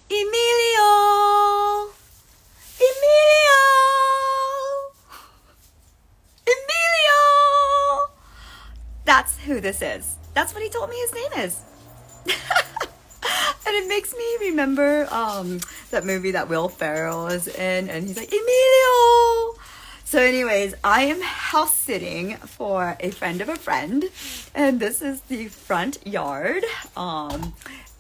Emilio! Emilio! Emilio! That's who this is. That's what he told me his name is. And it makes me remember that movie that Will Ferrell is in, and he's like, Emilio! So anyways, I am house sitting for a friend of a friend, and this is the front yard.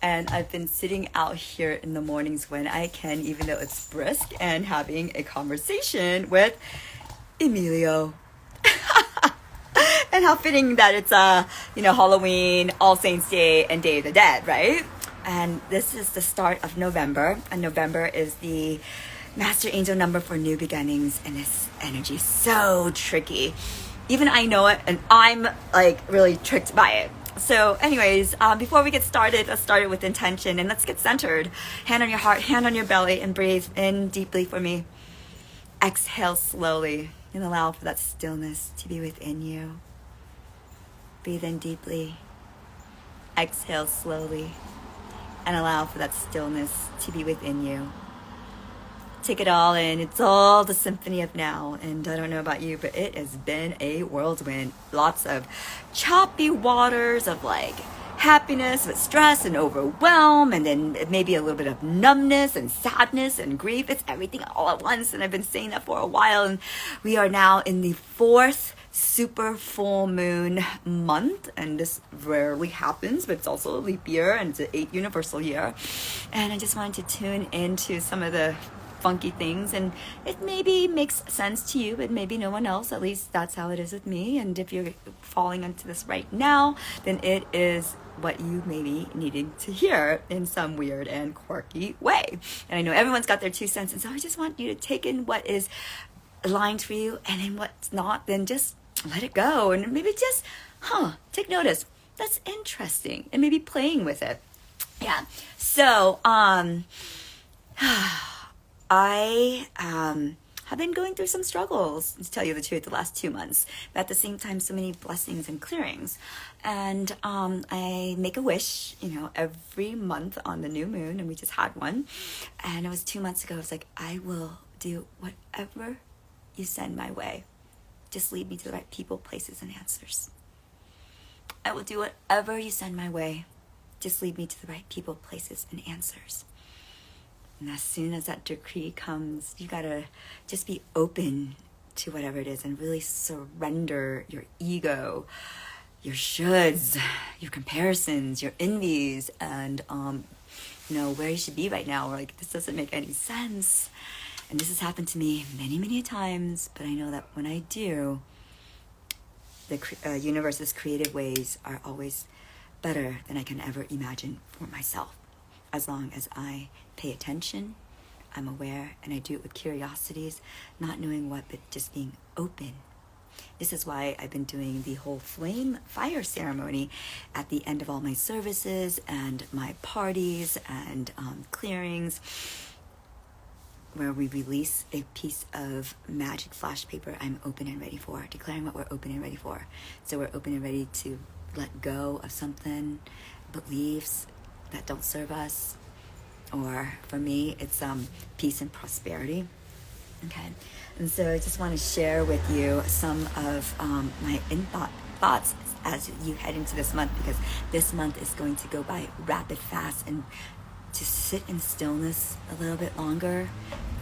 And I've been sitting out here in the mornings when I can, even though it's brisk, and having a conversation with Emilio. And how fitting that it's Halloween, All Saints Day, and Day of the Dead, right? And this is the start of November, and November is the master angel number for new beginnings, and this energy is so tricky. Even I know it, and I'm like really tricked by it. So anyways, before we get started, let's start it with intention, and let's get centered. Hand on your heart, hand on your belly, and breathe in deeply for me. Exhale slowly, and allow for that stillness to be within you. Breathe in deeply. Exhale slowly, and allow for that stillness to be within you. Take it all in. It's all the symphony of now. And I don't know about you, but it has been a whirlwind. Lots of choppy waters of like happiness, but stress and overwhelm, and then maybe a little bit of numbness and sadness and grief. It's everything all at once. And I've been saying that for a while. And we are now in the 4th super full moon month, and this rarely happens, but it's also a leap year, and it's an 8 universal year. And I just wanted to tune into some of the funky things, and it maybe makes sense to you, but maybe no one else. At least that's how it is with me. And if you're falling into this right now, then it is what you may be needing to hear in some weird and quirky way. And I know everyone's got their 2 cents, and so I just want you to take in what is aligned for you, and then what's not, then just let it go, and maybe just take notice. That's interesting, and maybe playing with it. Yeah. So I have been going through some struggles, to tell you the truth, the last 2 months, but at the same time so many blessings and clearings. And I make a wish every month on the new moon, and we just had one, and it was 2 months ago. I was like, I will do whatever you send my way. Just lead me to the right people, places, and answers. I will do whatever you send my way. Just lead me to the right people, places, and answers. And as soon as that decree comes, you gotta just be open to whatever it is and really surrender your ego, your shoulds, your comparisons, your envies, and where you should be right now. We're like, this doesn't make any sense. And this has happened to me many, many times, but I know that when I do, the universe's creative ways are always better than I can ever imagine for myself. As long as I pay attention, I'm aware, and I do it with curiosities, not knowing what, but just being open. This is why I've been doing the whole flame fire ceremony at the end of all my services and my parties and clearings, where we release a piece of magic flash paper I'm open and ready for, declaring what we're open and ready for. So we're open and ready to let go of something, beliefs that don't serve us, or for me, it's peace and prosperity. Okay, and so I just want to share with you some of my thoughts as you head into this month, because this month is going to go by rapid fast, and to sit in stillness a little bit longer,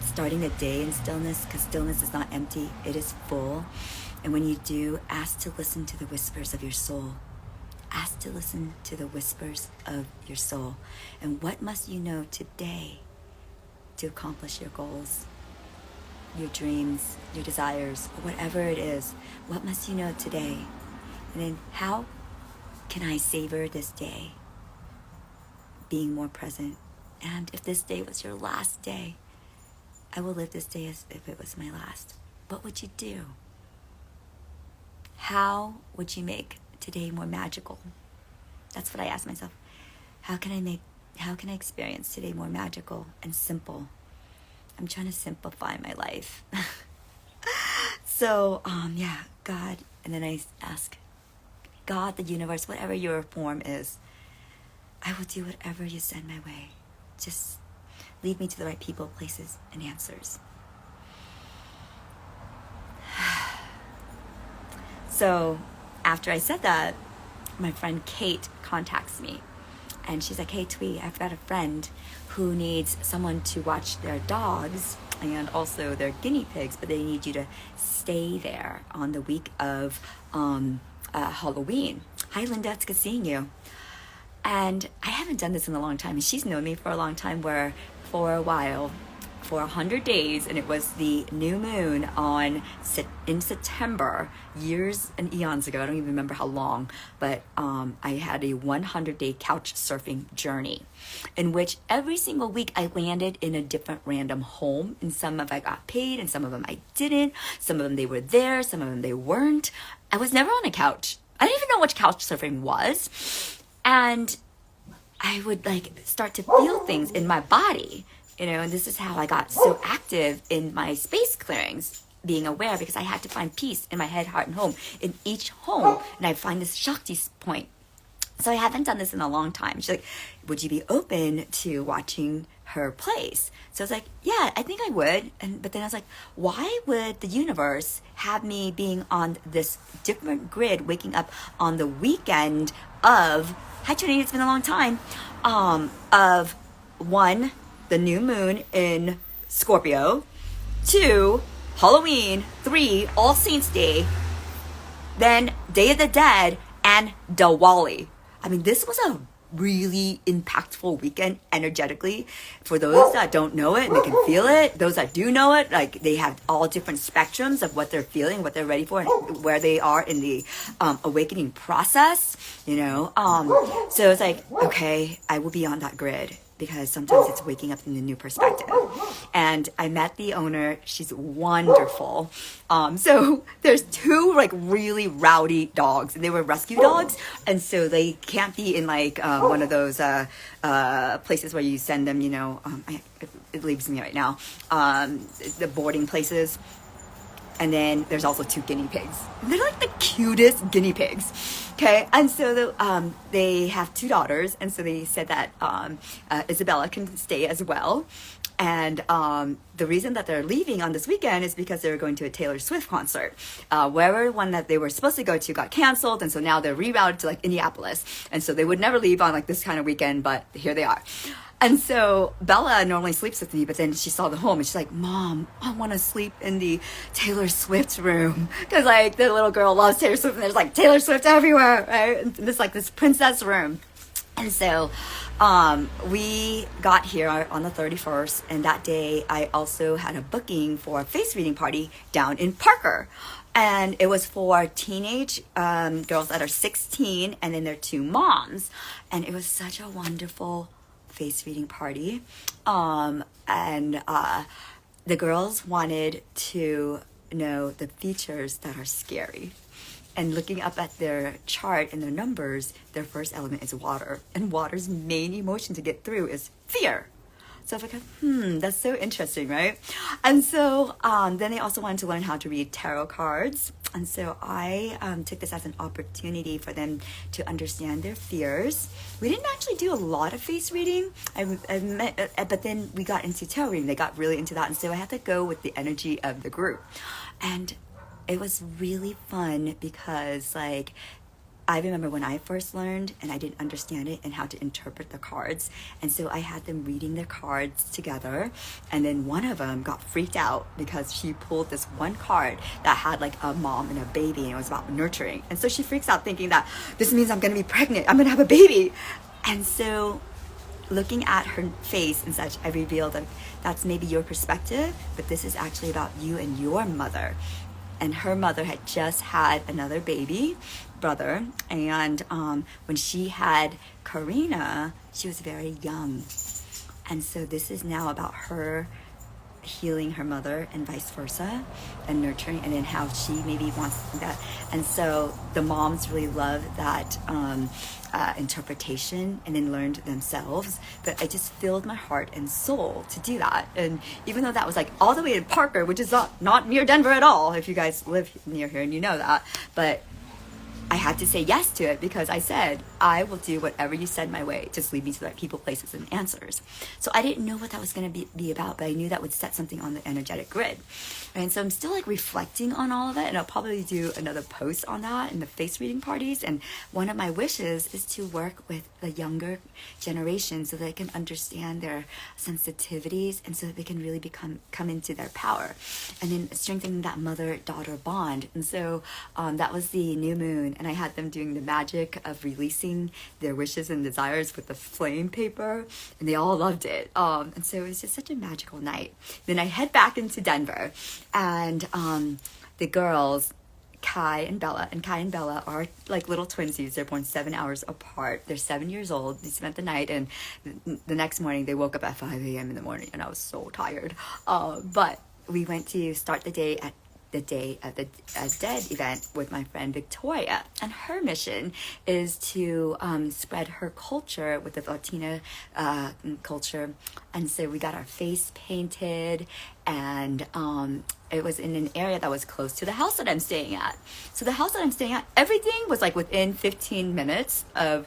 starting the day in stillness, because stillness is not empty, it is full. And when you do, ask to listen to the whispers of your soul. Ask to listen to the whispers of your soul. And what must you know today to accomplish your goals, your dreams, your desires, or whatever it is? What must you know today? And then how can I savor this day, being more present? And if this day was your last day, I will live this day as if it was my last. What would you do? How would you make today more magical? That's what I ask myself. How can I experience today more magical and simple? I'm trying to simplify my life. So, God. And then I ask God, the universe, whatever your form is, I will do whatever you send my way. Just lead me to the right people, places, and answers. So after I said that, my friend Kate contacts me. And she's like, hey, Twee, I've got a friend who needs someone to watch their dogs and also their guinea pigs, but they need you to stay there on the week of Halloween. Hi, Linda. It's good seeing you. And I haven't done this in a long time. And she's known me for a long time, where for a while, for 100 days, and it was the new moon in September, years and eons ago. I don't even remember how long, but I had a 100-day couch surfing journey in which every single week I landed in a different random home. And some of them I got paid, and some of them I didn't. Some of them they were there, some of them they weren't. I was never on a couch. I didn't even know what couch surfing was. And I would like start to feel things in my body. And this is how I got so active in my space clearings, being aware, because I had to find peace in my head, heart, and home in each home. And I find this Shakti point. So I haven't done this in a long time. She's like, would you be open to watching her place? So I was like, yeah, I think I would. But then I was like, why would the universe have me being on this different grid, waking up on the weekend of, hi Trinity, it's been a long time, of one, the new moon in Scorpio, 2, Halloween, 3, All Saints Day, then Day of the Dead, and Diwali. I mean, this was a really impactful weekend energetically. For those that don't know it, they can feel it. Those that do know it, like, they have all different spectrums of what they're feeling, what they're ready for, and where they are in the awakening process, So it's like, okay, I will be on that grid, because sometimes it's waking up in a new perspective. And I met the owner. She's wonderful. So there's 2 like really rowdy dogs, and they were rescue dogs. And so they can't be in like one of those places where you send them, it leaves me right now, the boarding places. And then there's also 2 guinea pigs. They're like the cutest guinea pigs. Okay. And so they have 2 daughters. And so they said that Isabella can stay as well. And the reason that they're leaving on this weekend is because they're going to a Taylor Swift concert. Wherever one that they were supposed to go to got canceled. And so now they're rerouted to like Indianapolis. And so they would never leave on like this kind of weekend, but here they are. And so Bella normally sleeps with me, but then she saw the home and she's like, Mom, I want to sleep in the Taylor Swift room. Because like the little girl loves Taylor Swift, and there's like Taylor Swift everywhere, right? And it's like this princess room. And so we got here on the 31st, and that day I also had a booking for a face reading party down in Parker. And it was for teenage girls that are 16, and then their 2 moms. And it was such a wonderful face reading party. And the girls wanted to know the features that are scary. And looking up at their chart and their numbers, their first element is water. And water's main emotion to get through is fear. So I was like, that's so interesting, right? And so then they also wanted to learn how to read tarot cards. And so I took this as an opportunity for them to understand their fears. We didn't actually do a lot of face reading, but then we got into tarot reading. They got really into that. And so I had to go with the energy of the group. And it was really fun because, like, I remember when I first learned and I didn't understand it and how to interpret the cards. And so I had them reading their cards together. And then one of them got freaked out because she pulled this one card that had like a mom and a baby, and it was about nurturing. And so she freaks out thinking that this means I'm going to be pregnant. I'm going to have a baby. And so looking at her face and such, I revealed that that's maybe your perspective, but this is actually about you and your mother. And her mother had just had another baby brother, and when she had Karina, she was very young. And so this is now about her healing her mother and vice versa, and nurturing, and then how she maybe wants that. And so the moms really love that interpretation, and then learned themselves. But I just filled my heart and soul to do that. And even though that was like all the way in Parker, which is not near Denver at all, if you guys live near here and you know that, but I had to say yes to it because I said, I will do whatever you send my way. Just lead me to the right people, places, and answers. So I didn't know what that was going to be about, but I knew that would set something on the energetic grid. And so I'm still like reflecting on all of it, and I'll probably do another post on that in the face reading parties. And one of my wishes is to work with the younger generation so they can understand their sensitivities, and so that they can really come into their power, and then strengthening that mother-daughter bond. And so that was the new moon, and I had them doing the magic of releasing their wishes and desires with the flame paper, and they all loved it. And so it was just such a magical night. Then I head back into Denver, and the girls, Kai and Bella are like little twinsies. They're born 7 hours apart. They're 7 years old. They spent the night, and the next morning they woke up at 5 a.m. in the morning, and I was so tired. But we went to start the day at the Day of the Dead event with my friend Victoria, and her mission is to spread her culture with the Latina culture. And so we got our face painted, and it was in an area that was close to the house that I'm staying at. So the house that I'm staying at, everything was like within 15 minutes of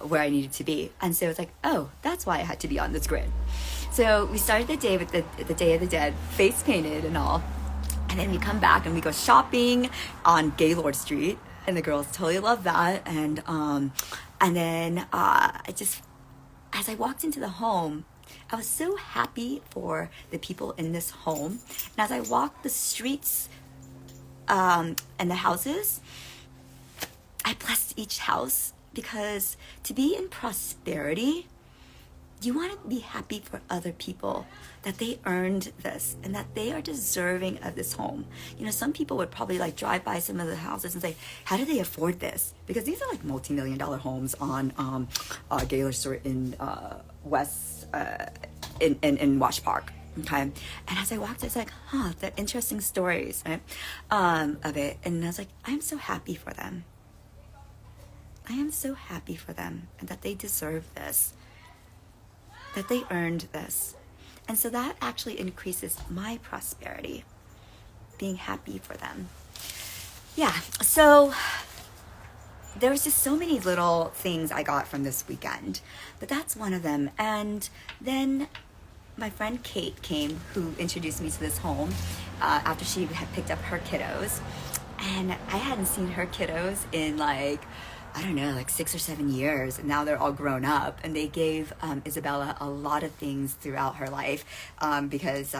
where I needed to be. And so it's like, oh, that's why I had to be on this grid. So we started the day with the Day of the Dead, face painted and all. And then we come back and we go shopping on Gaylord Street, and the girls totally love that. And then I just, as I walked into the home, I was so happy for the people in this home. And as I walked the streets and the houses, I blessed each house, because to be in prosperity, you want to be happy for other people, that they earned this and that they are deserving of this home. You know, some people would probably like drive by some of the houses and say, how do they afford this? Because these are like multi-million-dollar homes on Gaylord Street in in Wash Park. Okay. And as I walked, I was like, the interesting stories, right, of it. And I was like, I'm so happy for them. I am so happy for them, and that they deserve this, that they earned this. And so that actually increases my prosperity, being happy for them. Yeah, so there was just so many little things I got from this weekend, but that's one of them. And then my friend Kate came, who introduced me to this home after she had picked up her kiddos. And I hadn't seen her kiddos in like 6 or 7 years, and now they're all grown up. And they gave Isabella a lot of things throughout her life, because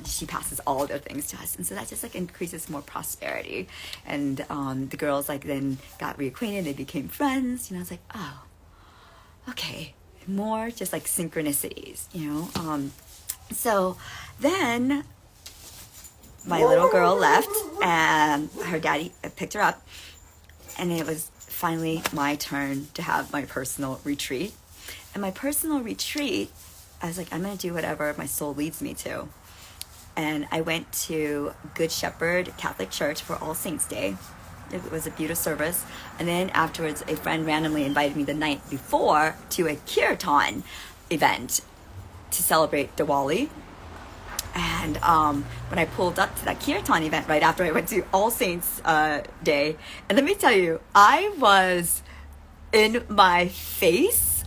she passes all their things to us, and so that just like increases more prosperity. And the girls like then got reacquainted, they became friends. You know, I was like, oh, okay, more just like synchronicities, you know. So then my little girl left, and her daddy picked her up, and it was finally my turn to have my personal retreat. And my personal retreat, I was like, I'm going to do whatever my soul leads me to. And I went to Good Shepherd Catholic Church for All Saints Day. It was a beautiful service. And then afterwards, a friend randomly invited me the night before to a kirtan event to celebrate Diwali. And when I pulled up to that kirtan event right after I went to All Saints Day, and let me tell you, I was in my face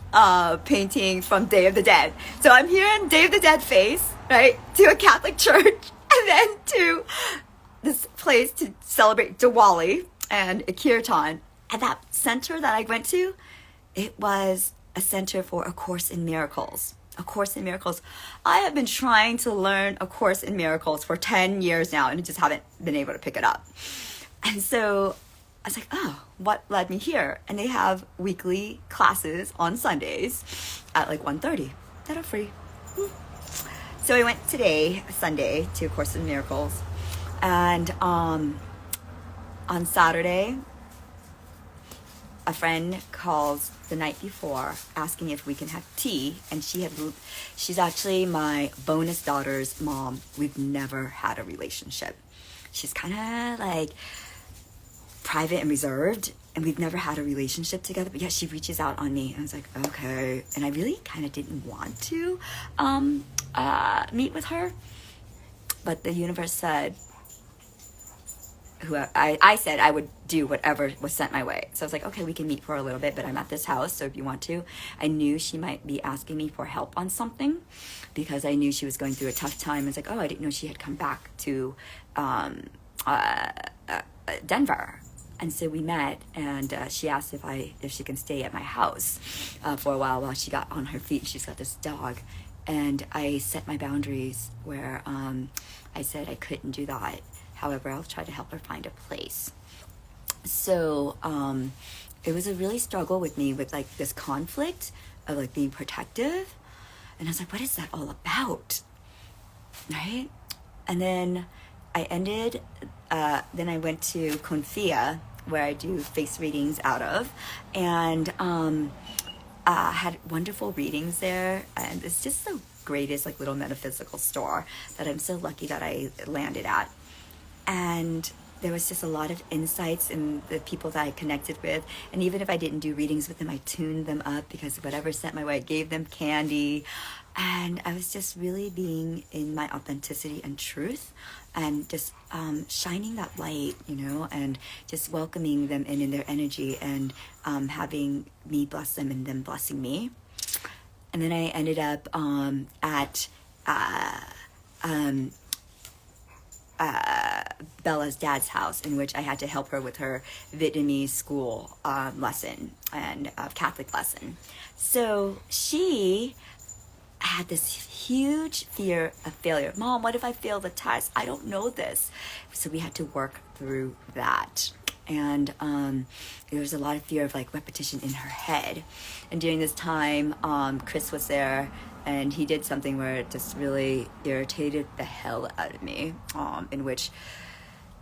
painting from Day of the Dead. So I'm here in Day of the Dead face, right, to a Catholic church, and then to this place to celebrate Diwali and a kirtan. And that center that I went to, it was a center for A Course in Miracles. A Course in Miracles. I have been trying to learn A Course in Miracles for 10 years now, and I just haven't been able to pick it up. And so I was like, oh, what led me here? And they have weekly classes on Sundays at like 1:30 that are free. So I went today, Sunday, to A Course in Miracles. And on Saturday, a friend calls the night before asking if we can have tea, and she's actually my bonus daughter's mom. We've never had a relationship. She's kind of like private and reserved, and we've never had a relationship together, but yeah, she reaches out on me. And I was like, okay. And I really kind of didn't want to meet with her, but the universe said, who I said I would do whatever was sent my way. So I was like, okay, we can meet for a little bit, but I'm at this house, so if you want to. I knew she might be asking me for help on something because I knew she was going through a tough time. I was like, oh, I didn't know she had come back to Denver. And so we met, and she asked if she can stay at my house for a while she got on her feet. She's got this dog. And I set my boundaries where I said I couldn't do that. However, I'll try to help her find a place. So it was a really struggle with me with like this conflict of like being protective. And I was like, what is that all about? Right? And then I then I went to Confia, where I do face readings out of, and had wonderful readings there. And it's just the greatest like little metaphysical store that I'm so lucky that I landed at. And there was just a lot of insights in the people that I connected with. And even if I didn't do readings with them, I tuned them up because whatever sent my way, I gave them candy. And I was just really being in my authenticity and truth, and just shining that light, and just welcoming them in their energy, and having me bless them and them blessing me. And then I ended up at Bella's dad's house, in which I had to help her with her Vietnamese school lesson and Catholic lesson. So she had this huge fear of failure. Mom, what if I fail the test? I don't know this. So we had to work through that. And there was a lot of fear of like repetition in her head. And during this time, Chris was there, and he did something where it just really irritated the hell out of me, in which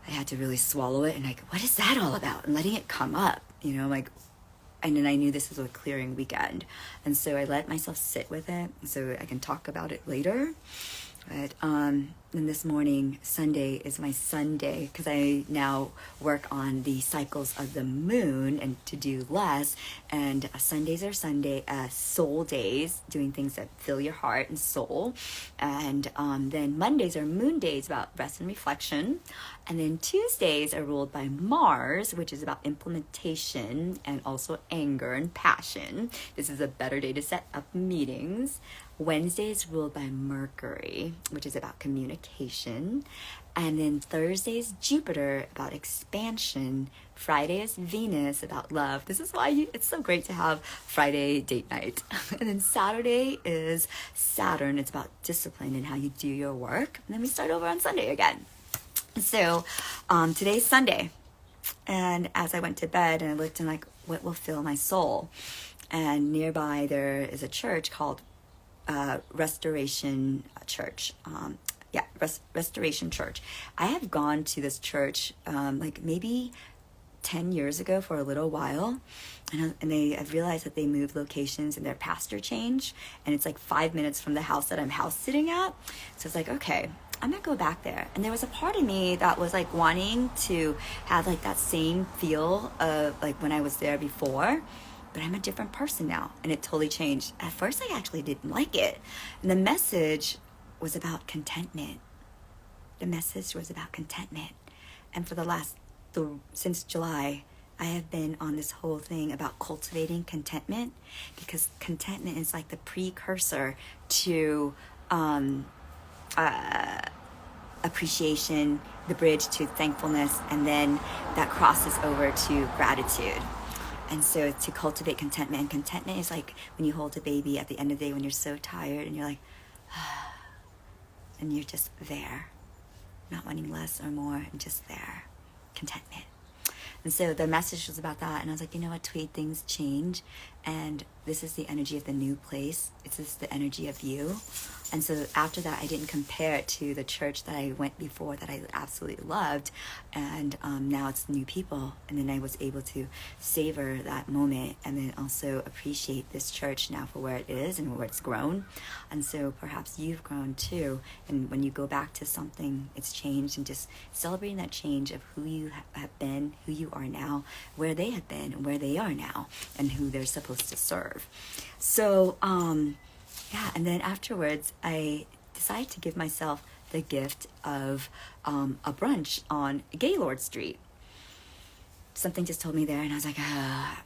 I had to really swallow it and like, what is that all about? And letting it come up, like, and then I knew this was a clearing weekend. And so I let myself sit with it so I can talk about it later. But then this morning, Sunday is my Sunday, because I now work on the cycles of the moon and to do less. And Sundays are soul days, doing things that fill your heart and soul. And then Mondays are moon days, about rest and reflection. And then Tuesdays are ruled by Mars, which is about implementation and also anger and passion. This is a better day to set up meetings. Wednesday is ruled by Mercury, which is about communication. And then Thursday is Jupiter, about expansion. Friday is Venus, about love. This is why it's so great to have Friday date night. And then Saturday is Saturn. It's about discipline and how you do your work. And then we start over on Sunday again. So today's Sunday. And as I went to bed and I looked and like, what will fill my soul? And nearby there is a church called Restoration Church. Restoration Church. I have gone to this church like maybe 10 years ago for a little while, and I've realized that they moved locations and their pastor changed, and it's like 5 minutes from the house that I'm house sitting at. So it's like, okay, I'm gonna go back there. And there was a part of me that was like wanting to have like that same feel of like when I was there before, but I'm a different person now, and it totally changed. At first, I actually didn't like it. And the message was about contentment. The message was about contentment. And for since July, I have been on this whole thing about cultivating contentment, because contentment is like the precursor to appreciation, the bridge to thankfulness, and then that crosses over to gratitude. And so to cultivate contentment, and contentment is like when you hold a baby at the end of the day when you're so tired and you're like, and you're just there, not wanting less or more, and just there, contentment. And so the message was about that, and I was like, you know what, Tweed, things change, and this is the energy of the new place. It's just the energy of you. And so after that, I didn't compare it to the church that I went before that I absolutely loved, and now it's new people. And then I was able to savor that moment, and then also appreciate this church now for where it is and where it's grown. And so perhaps you've grown too, and when you go back to something, it's changed, and just celebrating that change of who you have been, who you are now, where they have been, and where they are now, and who they're supposed to serve. So and then afterwards I decided to give myself the gift of a brunch on Gaylord Street. Something just told me there, and I was like,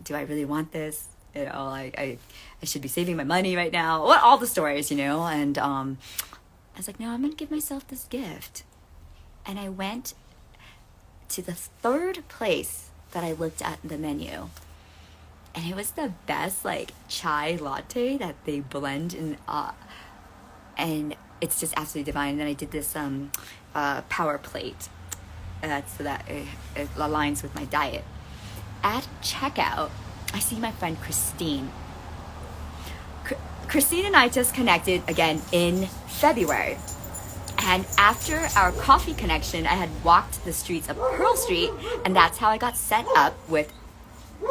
do I really want this? You know, like I should be saving my money right now. What all the stories, you know? And I was like, no, I'm gonna give myself this gift. And I went to the third place that I looked at the menu, and it was the best like chai latte that they blend in, and it's just absolutely divine. And then I did this power plate so that it aligns with my diet. At checkout, I see my friend Christine. Christine and I just connected again in February. And after our coffee connection, I had walked the streets of Pearl Street, and that's how I got set up with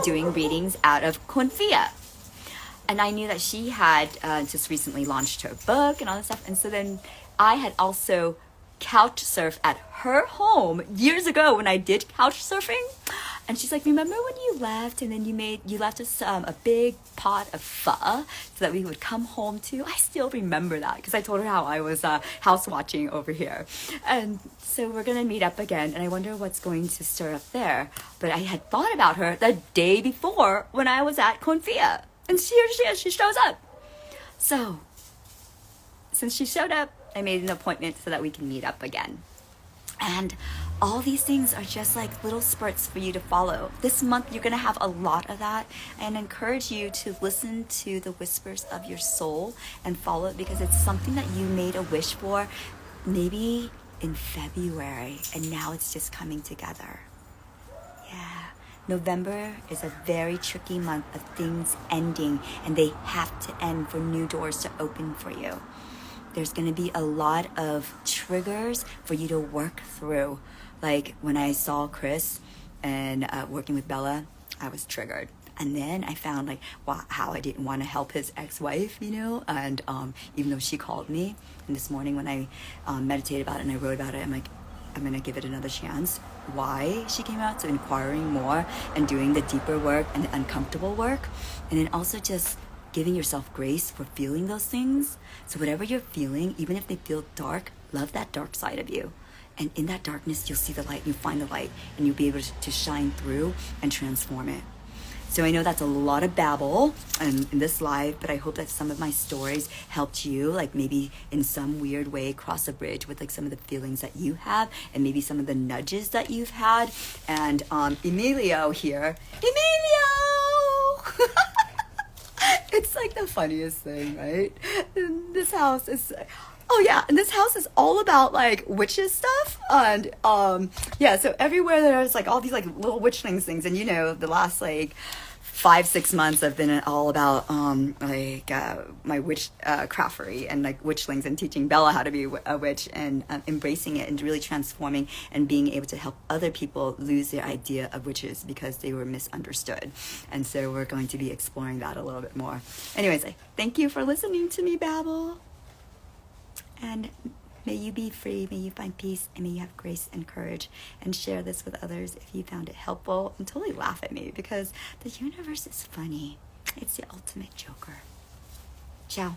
doing readings out of Confia. And I knew that she had just recently launched her book and all that stuff. And so then I had also couch surfed at her home years ago when I did couch surfing. And she's like, remember when you left and then you left us a big pot of pho so that we would come home to? I still remember that because I told her how I was house watching over here. And so we're going to meet up again, and I wonder what's going to stir up there. But I had thought about her the day before when I was at Confia. And here she is, she shows up. So since she showed up, I made an appointment so that we can meet up again. And all these things are just like little spurts for you to follow. This month, you're going to have a lot of that. And I encourage you to listen to the whispers of your soul and follow it, because it's something that you made a wish for maybe in February, and now it's just coming together. Yeah. November is a very tricky month of things ending, and they have to end for new doors to open for you. There's going to be a lot of triggers for you to work through. Like when I saw Chris and working with Bella, I was triggered. And then I found like how I didn't want to help his ex-wife, you know, and even though she called me, and this morning when I meditated about it and I wrote about it, I'm like, I'm going to give it another chance. Why she came out, so inquiring more and doing the deeper work and the uncomfortable work. And then also just giving yourself grace for feeling those things. So whatever you're feeling, even if they feel dark, love that dark side of you. And in that darkness, you'll see the light, you find the light, and you'll be able to shine through and transform it. So I know that's a lot of babble in this live, but I hope that some of my stories helped you, like maybe in some weird way cross a bridge with like some of the feelings that you have, and maybe some of the nudges that you've had. And Emilio here, Emilio! It's like the funniest thing, right? And this house is, oh yeah, and this house is all about like witches stuff. And yeah, so everywhere there's like all these like little witchlings things. And you know, the last like 5-6 months I've been all about my witch craftery and like witchlings, and teaching Bella how to be a witch, and embracing it and really transforming and being able to help other people lose their idea of witches because they were misunderstood. And so we're going to be exploring that a little bit more. Anyways, thank you for listening to me babble, and may you be free, may you find peace, and may you have grace and courage. And share this with others if you found it helpful. And totally laugh at me because the universe is funny. It's the ultimate joker. Ciao.